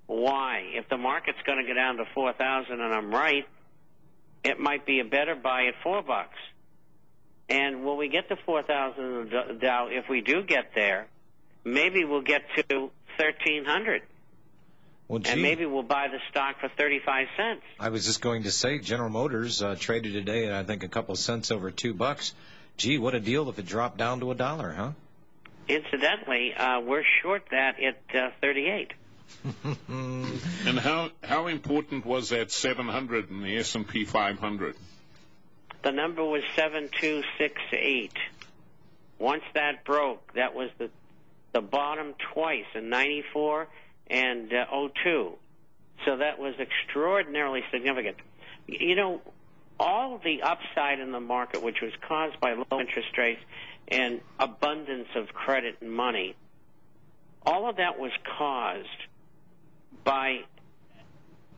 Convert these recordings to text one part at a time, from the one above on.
Why? If the market's going to go down to 4,000 and I'm right, it might be a better buy at $4. And when we get to 4,000 Dow, if we do get there, maybe we'll get to 1,300. Well, and maybe we'll buy the stock for 35 cents. I was just going to say, General Motors traded today at, I think, a couple cents over $2. Gee, what a deal if it dropped down to $1, huh? Incidentally, we're short that at 38. And how important was that 700 in the S&P 500? The number was 7268. Once that broke, that was the bottom twice in 94 and 02. So that was extraordinarily significant. You know, all of the upside in the market, which was caused by low interest rates and abundance of credit and money, all of that was caused by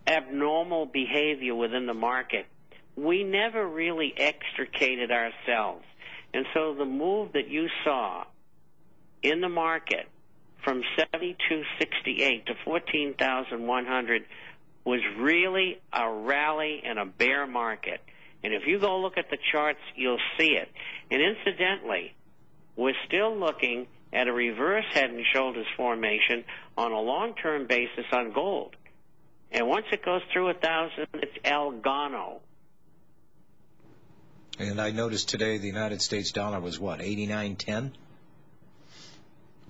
abnormal behavior within the market. We never really extricated ourselves. And so the move that you saw in the market from 72.68 to 14,100 was really a rally in a bear market. And if you go look at the charts, you'll see it. And incidentally, we're still looking at a reverse head and shoulders formation on a long-term basis on gold. And once it goes through 1,000, it's El Gano. And I noticed today the United States dollar was, what, 89.10?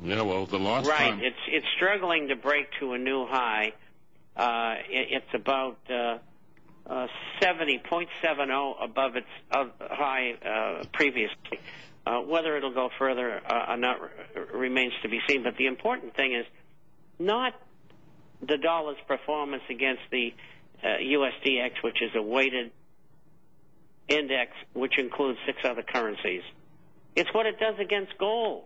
Yeah, well, the last right. time... It's struggling to break to a new high. It's about 70.70 above its high previously. Whether it'll go further or not remains to be seen. But the important thing is not the dollar's performance against the USDX, which is a weighted index which includes 6 other currencies. It's what it does against gold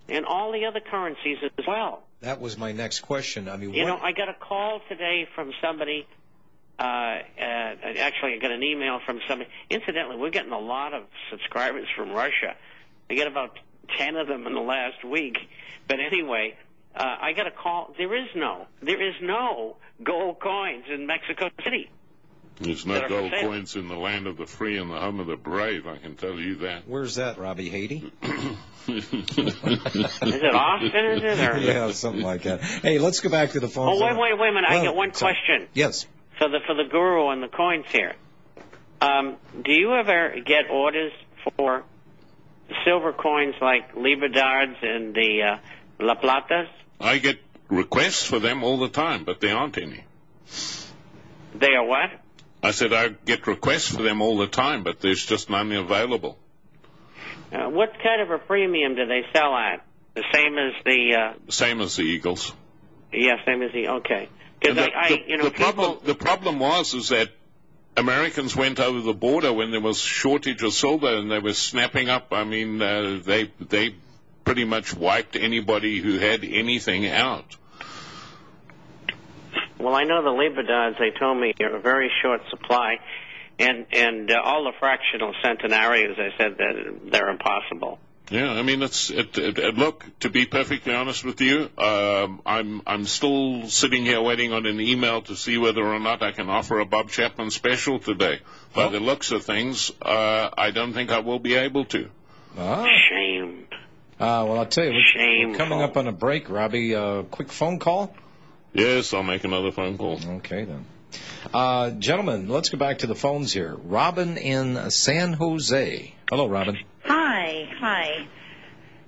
and all the other currencies as well. That was my next question. I mean, you know, I got a call today from somebody. Actually, I got an email from somebody. Incidentally, we're getting a lot of subscribers from Russia. I get about 10 of them in the last week. But anyway, I got a call. There is no gold coins in Mexico City. There's no gold coins in the land of the free and the home of the brave, I can tell you that. Where's that, Robbie? Haiti? Is it Austin, is it? Or? Yeah, something like that. Hey, let's go back to the phone. Oh, wait a minute. I got one question. Yes. For the guru and the coins here. Do you ever get orders for silver coins like Libertads and the La Platas? I get requests for them all the time, but there aren't any. They are what? I said I get requests for them all the time, but there's just none available. What kind of a premium do they sell at? The same as the... Same as the Eagles. Yeah, same as the... Okay. Because the problem was that Americans went over the border when there was shortage of silver and they were snapping up. I mean, they pretty much wiped anybody who had anything out. Well, I know the Libertads, they told me, are a very short supply, and all the fractional centenarios, I said that they're impossible. Yeah, I mean, look, to be perfectly honest with you, I'm still sitting here waiting on an email to see whether or not I can offer a Bob Chapman special today. By the looks of things, I don't think I will be able to. Shame. Well, I'll tell you, we're coming up on a break, Robbie. Quick phone call? Yes, I'll make another phone call. Okay, then. Gentlemen, let's go back to the phones here. Robin in San Jose. Hello, Robin. Hi.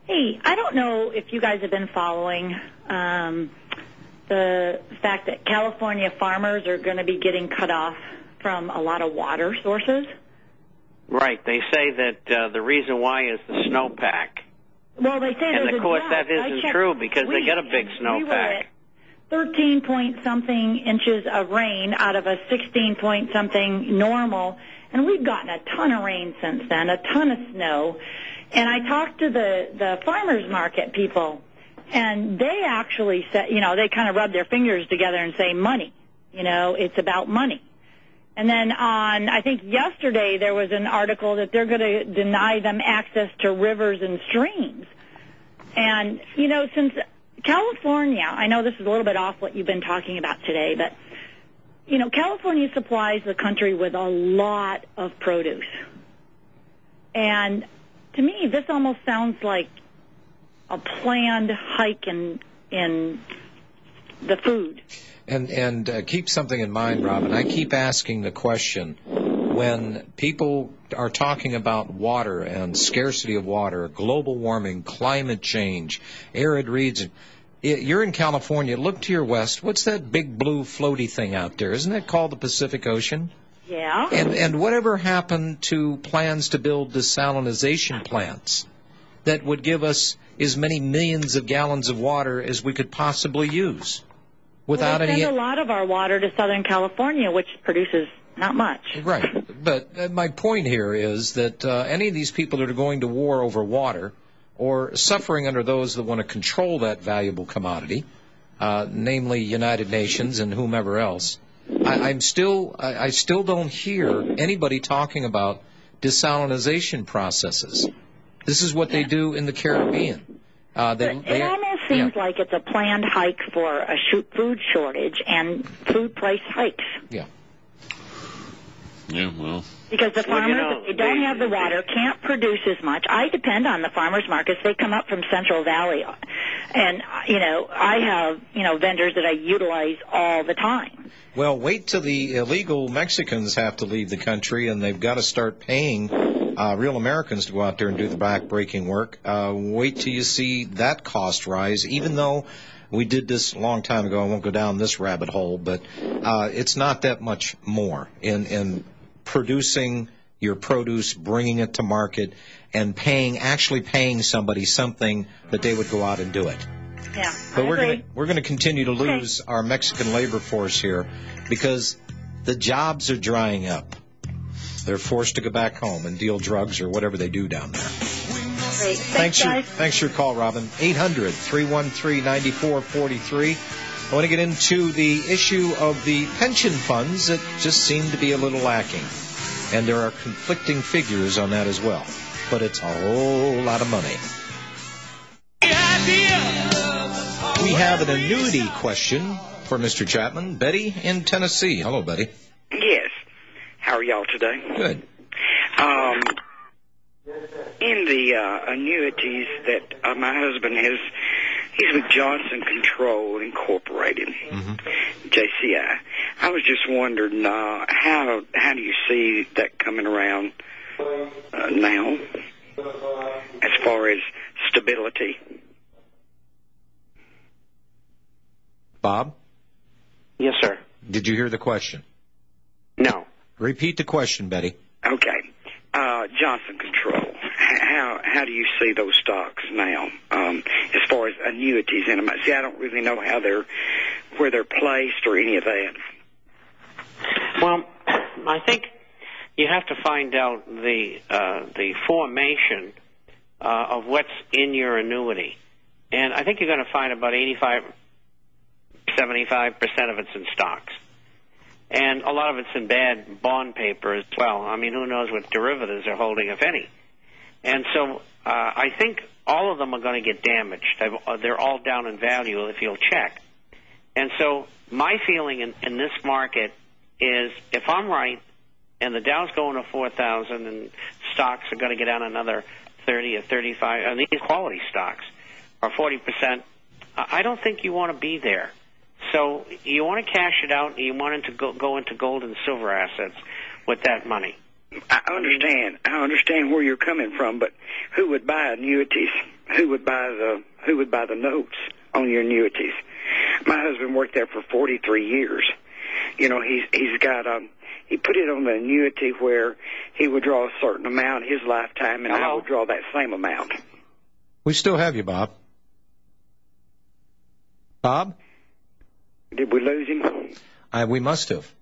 Hey, I don't know if you guys have been following the fact that California farmers are going to be getting cut off from a lot of water sources. Right. They say that the reason why is the snowpack. Well, they say and of course that isn't true because they get a big snowpack. 13-point-something inches of rain out of a 16-point-something normal, and we've gotten a ton of rain since then, a ton of snow. And I talked to the farmers market people, and they actually said, they kind of rub their fingers together and say money. It's about money. And then I think yesterday there was an article that they're going to deny them access to rivers and streams. And, since California, I know this is a little bit off what you've been talking about today, but, you know, California supplies the country with a lot of produce. And to me, this almost sounds like a planned hike in the food. And keep something in mind, Robin. I keep asking the question, when people are talking about water and scarcity of water, global warming, climate change, arid region, you're in California. Look to your west. What's that big blue floaty thing out there? Isn't that called the Pacific Ocean? Yeah. And whatever happened to plans to build desalination plants that would give us as many millions of gallons of water as we could possibly use without we send a lot of our water to Southern California, which produces not much. Right. But my point here is that any of these people that are going to war over water or suffering under those that want to control that valuable commodity, namely United Nations and whomever else, I still don't hear anybody talking about desalination processes. This is what they do in the Caribbean. It almost seems like it's a planned hike for a food shortage and food price hikes. Yeah. Yeah, well. Because the farmers, if they don't have the water, can't produce as much. I depend on the farmers markets. They come up from Central Valley. And, you know, I have, you know, vendors that I utilize all the time. Well, wait till the illegal Mexicans have to leave the country and they've got to start paying real Americans to go out there and do the back-breaking work. Wait till you see that cost rise, even though we did this a long time ago. I won't go down this rabbit hole, but it's not that much more in producing your produce, bringing it to market, and actually paying somebody something that they would go out and do it. Yeah, but we're going to continue to lose our Mexican labor force here because the jobs are drying up. They're forced to go back home and deal drugs or whatever they do down there. Great. Thanks for your call, Robin. 800-313-9443. I want to get into the issue of the pension funds that just seem to be a little lacking. And there are conflicting figures on that as well. But it's a whole lot of money. We have an annuity question for Mr. Chapman. Betty in Tennessee. Hello, Betty. Yes. How are y'all today? Good. In the annuities that my husband has, he's with Johnson Control Incorporated, JCI. I was just wondering, how do you see that coming around now, as far as stability? Bob? Yes, sir. Did you hear the question? No. Repeat the question, Betty. Okay. Johnson Control. How do you see those stocks now, as far as annuities in them? See, I don't really know where they're placed or any of that. Well, I think you have to find out the formation of what's in your annuity, and I think you're going to find about 75% of it's in stocks. And a lot of it's in bad bond paper as well. I mean, who knows what derivatives they're holding, if any. And so I think all of them are going to get damaged. They're all down in value if you'll check. And so my feeling in this market is if I'm right and the Dow's going to 4,000 and stocks are going to get down another 30 or 35, and these quality stocks are 40%, I don't think you want to be there. So you want to cash it out, and you want it to go into gold and silver assets with that money. I understand where you're coming from, but who would buy annuities? Who would buy the notes on your annuities? My husband worked there for 43 years. You know, he put it on the annuity where he would draw a certain amount his lifetime, and I would draw that same amount. We still have you, Bob. Bob? Did we lose him? We must have.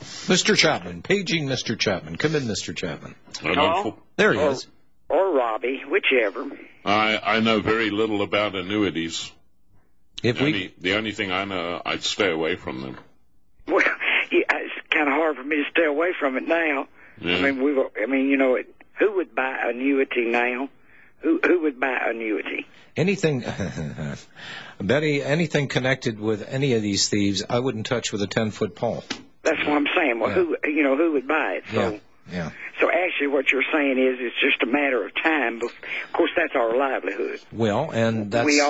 Mr. Chapman, paging Mr. Chapman. Come in, Mr. Chapman. Hello? There he is. Or Robbie, whichever. I know very little about annuities. The only thing I know, I'd stay away from them. Well, it's kind of hard for me to stay away from it now. Yeah. I mean, you know, who would buy annuity now? Who would buy annuity? Anything, Betty, anything connected with any of these thieves, I wouldn't touch with a 10-foot pole. That's what I'm saying. Well, who would buy it? So, yeah. So actually, what you're saying is it's just a matter of time. But of course, that's our livelihood. Well, and that's we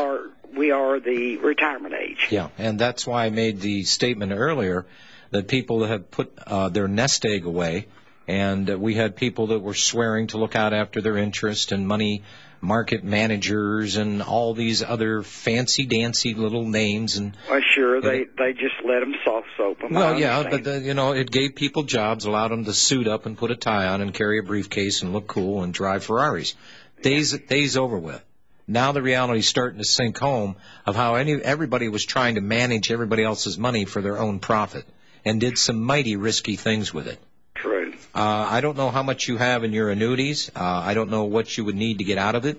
are the retirement age. Yeah, and that's why I made the statement earlier that people have put their nest egg away, and we had people that were swearing to look out after their interest, and money market managers and all these other fancy-dancy little names. And well, sure, they just let them soft soap them. Well, yeah, but it gave people jobs, allowed them to suit up and put a tie on and carry a briefcase and look cool and drive Ferraris. Days over with. Now the reality is starting to sink home of how everybody was trying to manage everybody else's money for their own profit and did some mighty risky things with it. True. I don't know how much you have in your annuities. I don't know what you would need to get out of it.